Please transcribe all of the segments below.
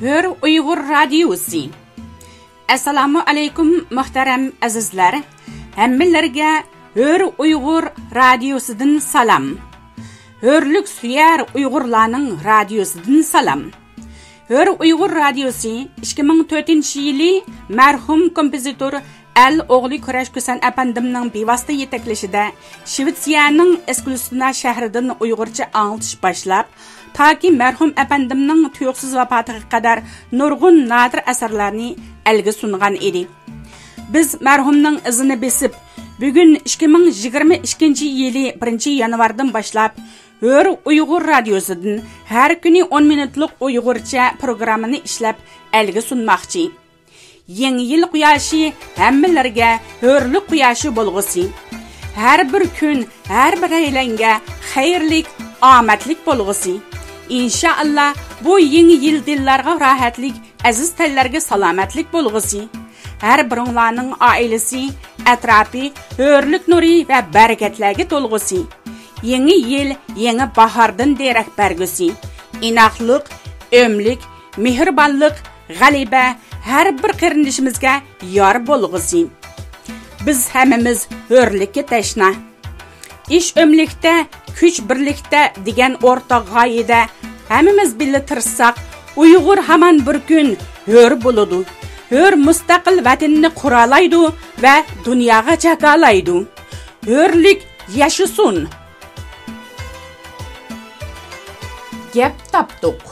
Hör Uyghur Radiosi. Assalamu alaykum muhtaram azizlar. Hammalarga Hör Uyghur Radiosidan salam. Hörlük suyar Uyg'urlarning radiosidan salam. Hör Uyghur Radiosi 2004-yili marhum kompozitor Al O'g'li Kurashkusan apandimning bevosita yetaklashida Shvetsiyaning Eskilstuna shahridan Uyg'urcha anglatish boshlab, toki marhum apandimning tuyuqsiz vafotiga qadar nurg'un nadir asarlarni elga sungan edi. Biz marhumning izini besib, bugun 2022-yili 1-yanvardan boshlab Hör Uyghur Radiosidan har kuni 10 minutlik Uyg'urcha programmani ishlab elga sunmoqchi. Yangi yil quyoshi hammalarga hurlik quyoshi bo'lg'usi. Har bir kun, har bir aylanga xayrlik, omadlik bo'lg'usi. İnşallah bu yangi yil dillarga rohatlik, aziz tillarga salomatlik bo'lg'usi. Har biringlarning oilasi, atrofi hurlik nuri va barakatlarga to'lg'usi. Yangi yil yangi bahordan derak bergusi. Inoqlik, ömlik, mehribonlik, g'alaba har bir qarindishimizga yor bo'lg'usi. Biz hammamiz hurlikka tashna. Ish ömlikda, kuch birlikda degan o'rtaq g'oyada hammamiz birga tirsak, Uyg'ur hamon bir kun hur bo'ladi. Hur mustaqil vatanni quralaydi va dunyoga chaqalaydi. Hurlik yashasin. Gap tapduq.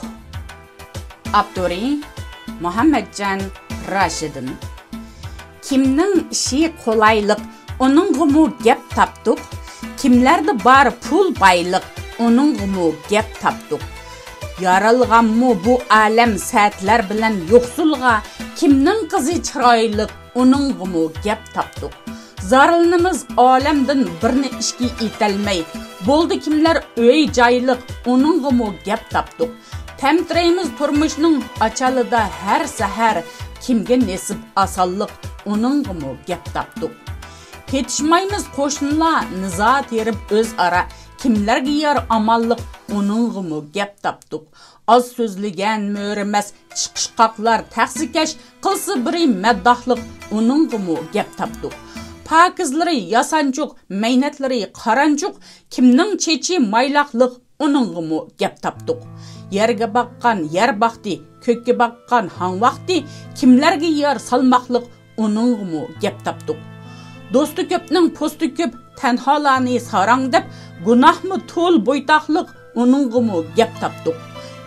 Abduri Muhammadjon Rashidin. Kimning ishi qolaylik, oningmi gap tapduq. Kimlarda bar pul bayliq, oningmi gap tapduq. Yaralganmi bu alam saatlar bilan yo'qsulga, kimning qizi chiroylik, oningmi gap tapduq. Zarılnimiz olamdan birni ishki etalmay, bo'ldi kimlar uy joyliq, oningmi gap tapduq. Temtireyimiz turmuşning açalıda her sahar, kimge nesip asallık, oningmi gap tapduq. Ketishmaymiz qo'shnilar nizo terib o'z ara, kimlarga yor amallik, oningmi gap tapduq. Az so'zligan mo'rimas chiqishqoqlar taxsikash qilsa biri maddohlik, oningmi gap tapduq. Pakizlari yasanchuq, maynatlari qaranchuq, kimning chechi maylaqliq, oningmi gap tapduq. Yerga baqqan yer baxti, ko'kka baqqan hang vaqti, kimlarga yer salmoqliq, oningmi gap tapduq. Do'sti ko'pning posti ko'p, tanholarni sarang deb, gunohmi to'l bo'ytoqliq, oningmi gap tapduq.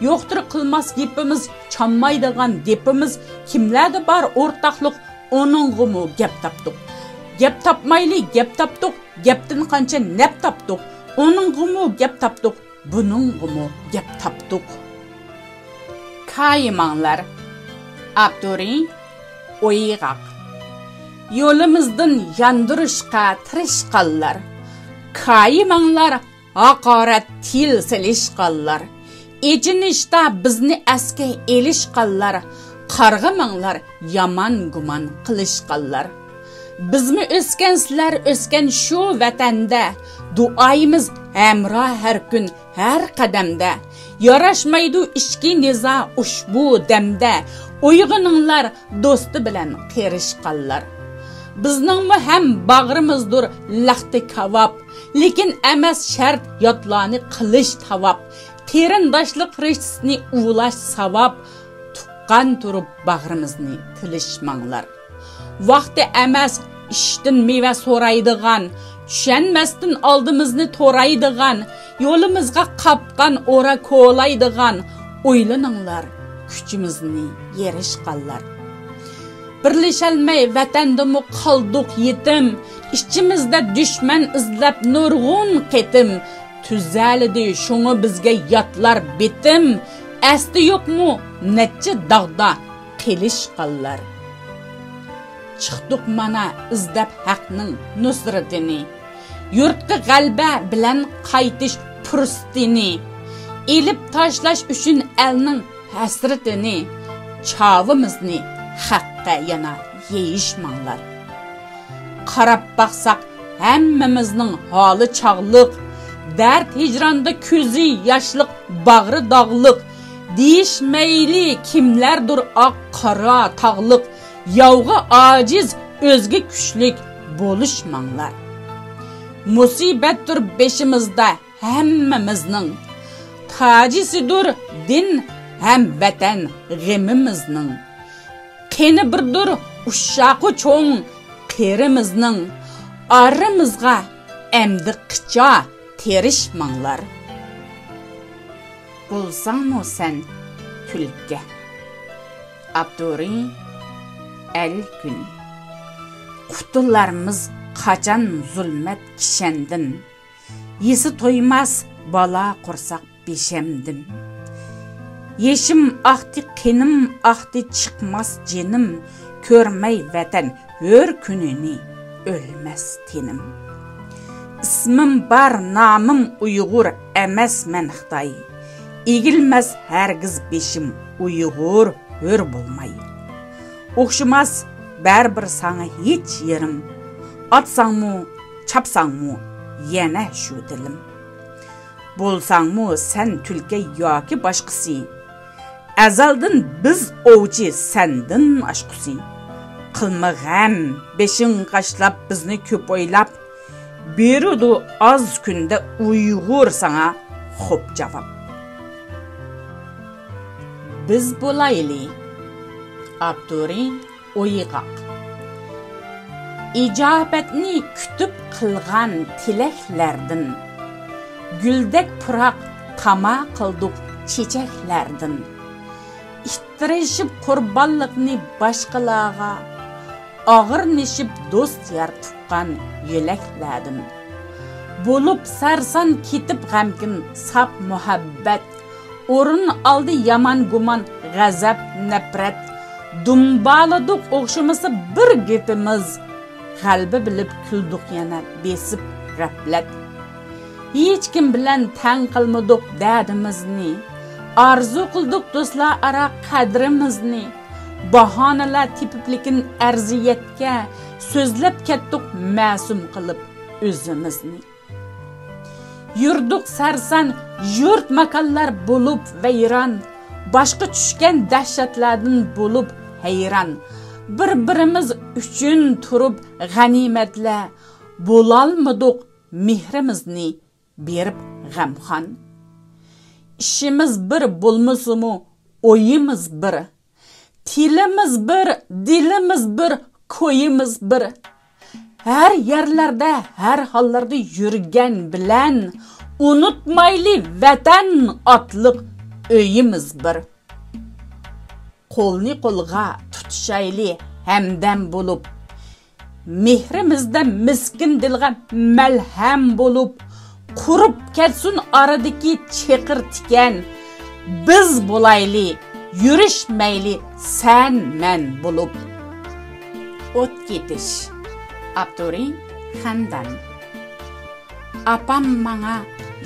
Yo'qtir qilmas gapimiz, chanmaydigan depimiz, kimlarda bor o'rtaqliq, oningmi gap tapduq. Gap tapmayli gap tapduq, gapdan qancha nap tapduq, oningmi gap tapduq. Buningmi gap tapduq. Kayimanglar. Abduri O'yg'aq. Yo'limizdan yandirishqa tirishqanlar. Kayimanglar haqorat til silishqanlar. Ejinishda bizni aska elishqanlar. Qarg'amanglar yomon gumon qilishqanlar. Bizmi o'sgansizlar o'sgan shu vatanda, duoyimiz hamroh har kun, har qadamda. Yarashmaydi ishki nizo ushbu damda, uyg'oninglar do'sti bilan qerishqanlar. Bizningmi ham bag'rimizdir laxti kavob, lekin emas shart yotlarni qilish tavob. Terindoshlik rishtisini ulash savob, tuqqan turib bag'rimizni tilishmanglar. Vaqti emas ishdan meva so'raydigan, tushunmasdan oldimizni to'raydigan, yo'limizga qapqan ora ko'laydigan, o'ylaninglar kuchimizni yerishqanlar. Birlashalmay vatandimi qoldiq yetim, ichimizda dushman izlab nurg'un qitim, tuzalidi shuni bizga yotlar bitim, asti yo'qmi necha dog'da qilishqanlar. Chiqdiq mana izdab haqning nusratini, yurtga g'alba bilan qaytish fursatini, elib tashlash uchun elning hasratini, chavimizni haqqa yana yeyishmanglar. Qarab baqsaq hammamizning holi chog'liq, dard hijronda ko'zi yoshliq, bag'ri dog'liq, Deyişmeyli kimlerdir ak qara tağlıq, yavğa aciz özge küçlük boluşmanlar. Musibettir beşimizde hemmemizning, tacisidir din hem vatan g'emimizning. Qeni birdir uşşaqı çoğun qerimizning, aramızga emdi qicha terişmanlar. Bulsanmı sen külke? Abduri el-gün. Kutularımız qacan zulmet kişendin. Yesi toymaz bala kursak beşemdin. Yeşim ahti qenim ahti çıkmaz cenim. Körmey vatan hör gününü ölmez tenim. İsmim bar namım Uygur emes men Xitay. Egilmez hergiz beşim Uygur hör bulmay. Oxşumaz barbir sana hiç yerim. Atsan mu, çapsan mu, yine şu dilim. Bolsan mu sen tülke yoki başqısı. Azaldın biz ovchi sendin aşqısı. Qılma g'am, beşin qaşlap bizni köp oylap. Berudu az günde Uygur sana xo'p cevap. Biz bolayli. Abduri Uyğaq. İcabetni kütüp qılgan tileklerden, güldek pıraq tama qıldık çiçeklerden, ittirişip qurbanlıqni başqalağa, ağır neşip dost yar tuqqan yeleklerden, bulup sarsan kitip g'amkin sap muhabbet, orun aldı yaman guman g'azab nefret, dumbaladık oxşuması bir gepimiz, qalbi bilib küldük yana besip g'aflat. Hech kim bilan tang qilmadik dardimizni, arzu qildik do'stlar ara qadrimizni, bahonalar tepib lekin arziyatga so'zlab ketdik ma'sum qilib o'zimizni. Yurdik sarson yurt makonlar bo'lib vayron, boshqa tushgan dahshatlardan bo'lib hayron. Bir-birimiz uchun turib g'animatlar, bo'lolmadik mehrimizni berib g'amxon. İşimiz bir bo'lmasimu o'yimiz bir, tilimiz bir, dilimiz bir, ko'yimiz bir. Her yerlerde, her hallarda yurgan bilan unutmayli vatan otliq o'yimiz bir. Qo'lni qo'lga tutishayli hamdam bo'lib, mehrimizda miskin dilga malham bo'lib, qurib ketsin aradagi cheqir tikan. Biz bo'layli, yurishmayli sen men bo'lib. O't ketish. Abduri Xandan. Apam manga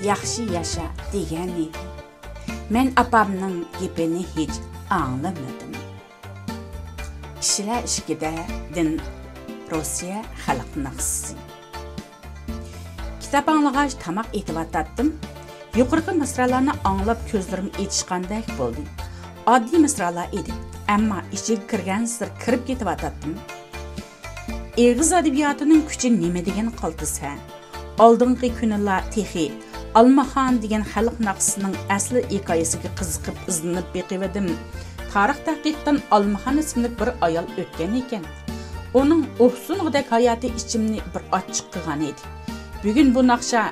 yaxshi yasha degan edi. Men apamning gapini hech anglamadim. Kishilar ishkida din Rossiya xalq naqsi. Kitap anlagach tamaq etib atatdim. Yuqorqi misralarni anglab ko'zlarim etishgandek bo'ldi. Oddiy misralar edi, ammo ichiga kirgan sir kirib ketib atatdim. Eg'iz adabiyotining kuchi nima degan qoltisa, oldingi kunlar texi Almaxon degan xalq naqsining asli hikoyasiga qiziqib izlanib beqivadim. Tarix tahqiqdan Almaxon ismli bir ayol o'tgan ekan. Onun o'xsunig'idek hayoti ichimni bir ochiq qilgan edi. Bugun bu naqsha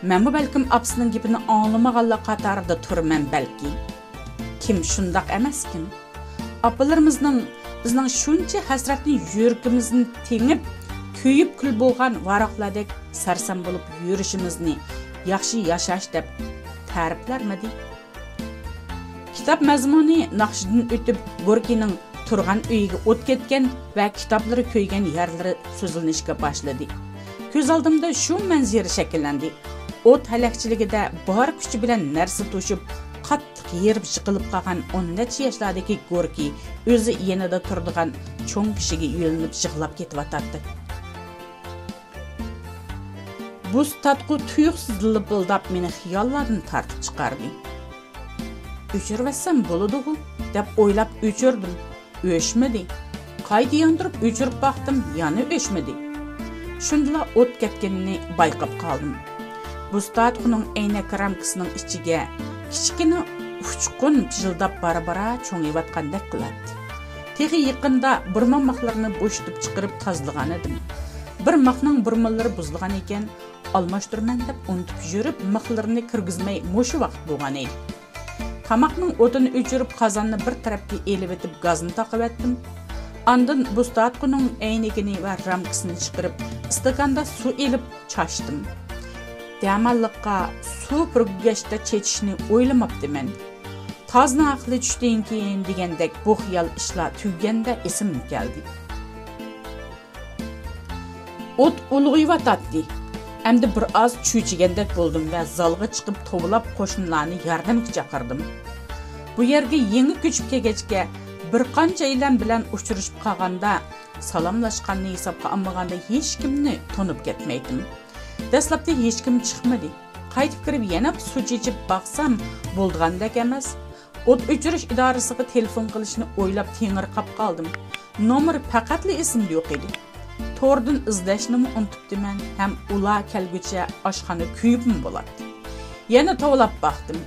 men bu balkim apsining gapini anglamaganlar qatorida turman balki. Kim shundoq emaskin? Apalarimizning bizning shuncha hasratni yuragimizni tengib, kuyib kul bo'lgan varaqlardek sarson bo'lib yurishimizni yaxshi yashash deb ta'riflarmidi? Kitap mazmuni naqshidan o'tib Gorkining turgan uyiga o't ketgan va kitoblari ko'ygan yerlari so'zlanishga boshladi. Ko'z oldimda shu manzara shakllandi. O't halaqchiligida bor kuchi bilan narsa to'shib, qattiq yerib yiqilib qolgan 10 yoshlardagi Gorki o'zi yanada turadigan cho'ng kishiga yo'linib yig'lab ketyapti. Bu statqu tuyuqsiz lipildab meni xiyollardan tartib chiqardi. o'chirvassam bo'ladi-ku deb o'ylab o'chirdim. O'chmadi. Qayta yandırıp o'chirib baqdim, yana o'chmadi. Shundala o't ketganini bayqab qoldim. Bu statxuning aynak ramkasining ichiga kichkina uchqun pijildab bara-bara cho'ngayotgandek qiladi. Texi yaqinda burmoqlarni bo'shatib chiqarib tozalagan edim. Bir maqning burmonlari buzilgan ekan, almashtirman deb unutib yurib, maqlarni kirgizmay mushu vaqt bo'lgan edi. Tamoqning o'tini o'chirib, qozonni bir tarafga elib etib, gazni taqib etdim. Ondan bu statxuning aynigini va ramkasini chiqarib, stakanda suv elib chashdim. Damalliqqa suv purgashda chechishni o'ylamabdiman. Tozning aqli tushdan keyin degandek bu xiyol ishlar tuganda esimga keldi. O't ulg'ayotdi. Endi bir oz cho'chigandek bo'ldim va zalga chiqib tovlab qo'shnilarni yordamga chaqirdim. Bu yerga yangi ko'chib kelgachga bir qancha yillar bilan uchrashib qolganda, salomlashganni hisobga olmaganda hech kimni tanib ketmaydim. Dastlabda hech kim chiqmadi. Qaytib kirib yana suv ichib baqsam bo'lgandek emas. O't o'chirish idorasiga telefon qilishni o'ylab tengirqab qoldim. Nomer faqatli esimda yo'q edi. To'rdan izlashni unutibdiman, ham ular kelguncha oshxona kuyibmi bo'ladi. Yana tovlab baqdim.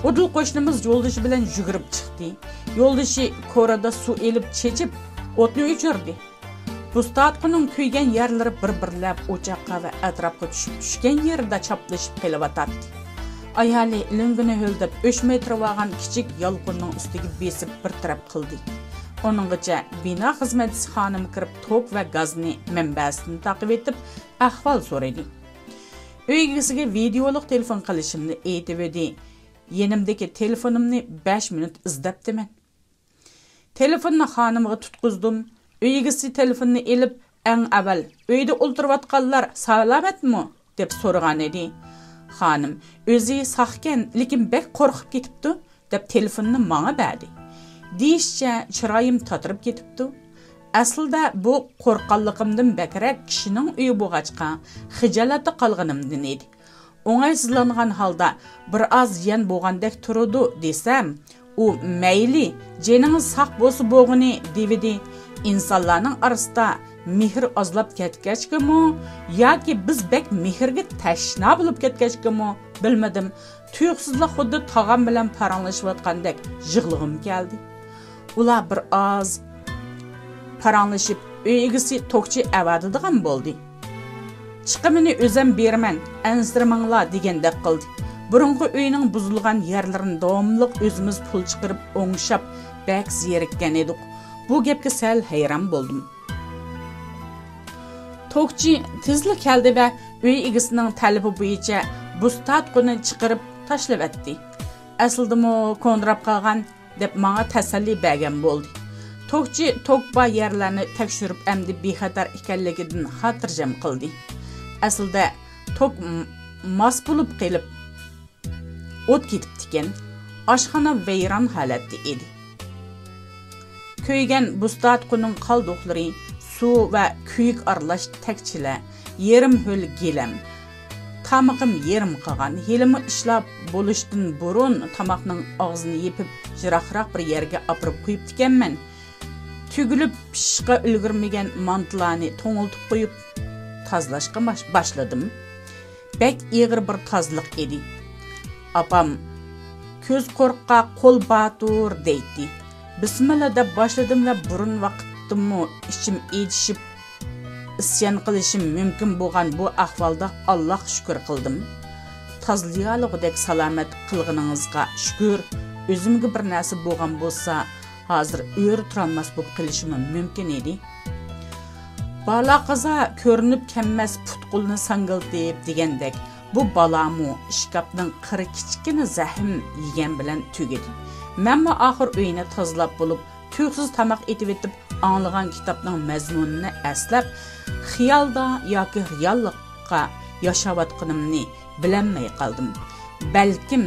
O'dil qo'shnimiz yo'ldoshi bilan yugurib chiqdi. Yo'ldoshi ko'rada suv elib chechib, o'tni o'chirdi. Bu statxuning kuygan yerlari bir-birlab o'choqqa va atrofga tushgan yerda chaplashib qelyotdi. Ayoli lingini ho'ldab o'chmay turgan kichik yolqinning ustiga besib bir taraf qildi. Onungacha bino xizmatchisi xonim kirib tok va gazni manbasini taqib etib ahvol so'radi. Uy egasiga videoliq telefon qilishimni aytib edi. Yenimdagi telefonimni 5 minut izlabdiman. Telefonni xonimga tutqizdim. Uy egasi telefonni elib, "Eng avval uyda o'ltirayotganlar salomatmi?" deb so'ragan edi. Xonim o'zi saqkan, lekin bek qo'rqib ketibdi deb telefonni menga berdi. Deyishcha chiroyim tatirib ketibdi. Aslida bu qo'rqqanligimdan bakrak kishining uyi bo'lg'achqa xijolatda qolganimdan edi. O'ng'aysizlangan holda bir oz yan bo'lgandek turdi desam, u mayli, jeningiz saq bo'lsa bo'g'ini devidi. İnsanlarning orasida mehr ozlab ketgachkimi yoki biz bek mehrga tashna bo'lib ketgachkimi bilmadim. Tuyuqsizlik xuddi tog'am bilan paranglashayotgandek yig'lig'im keldi. Ular bir oz paranglashib, uy egasi tokchi avadidigan bo'ldi. Chiqimini o'zim beraman, ansirmanglar degandek qildi. Burungi uyning buzilgan yerlarini davomliq o'zimiz pul chiqarib o'ngshab bek zerikkan edik. Bu gapga sal hayron bo'ldim. Tokchi tezlik keldi va uy egasining talabi bo'yicha bu statxuni chiqarib tashlab etdi. Aslida konrab qolgan deb menga tasalli bergan bo'ldi. Tokchi tokba yerlarni tekshirib endi bexatar ekanligidan xotirjam qildi. Aslida tok mas bo'lib qilib o't ketibdi ekan. Oshxona vayron holatda edi. Köygen bu statxuning qoldiqlari, suv va kuyik aralash takchilar, yerim ho'l gelem. Tamog'im yerim qolgan. Helimi ishlab bo'lishdan burun tamoqning og'zini yepib, jiroqroq bir yerga opirib qo'yib ekanman. Tugilib pishishga ulgurmagan mantlarni to'ngiltib qo'yib tozalashga boshladim. Bek ig'ir bir tozliq edi. Apam ko'z qo'rqqa qo'l batur deydi. Bismillah deb boshladim va burun vaqtimni ichim etishib isyon qilishim mumkin bo'lgan bu ahvolda Alloh shukr qildim. Tozliyalig'idek salomat qilganingizga shukr. O'zimga bir narsa bo'lgan bo'lsa, hozir o'yir turolmas bo'lib qilishim mumkin edi. Bala qiza ko'rinib kelmas putqulni sangiltib degandek, bu balamu ishkapning qiri kichkina zahm yegan bilan tugadi. Menmi oxir uyini tozalab bo'lib, tuyuqsiz tamoq etib etib, anglagan kitobning mazmunini aslab, xiyolda yoki reallikqa yashayotganimni bilinmay qoldim. Balkim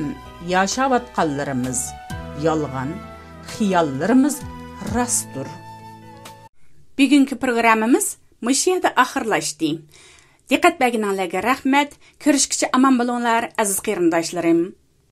yashayotganlarimiz yolg'on, xiyollarimiz rostdir. Bugungi programmamiz mush yerda oxirlashdi. Diqqat berganingizga rahmat. Ko'rishguncha omon bo'linglar, aziz qarindoshlarim.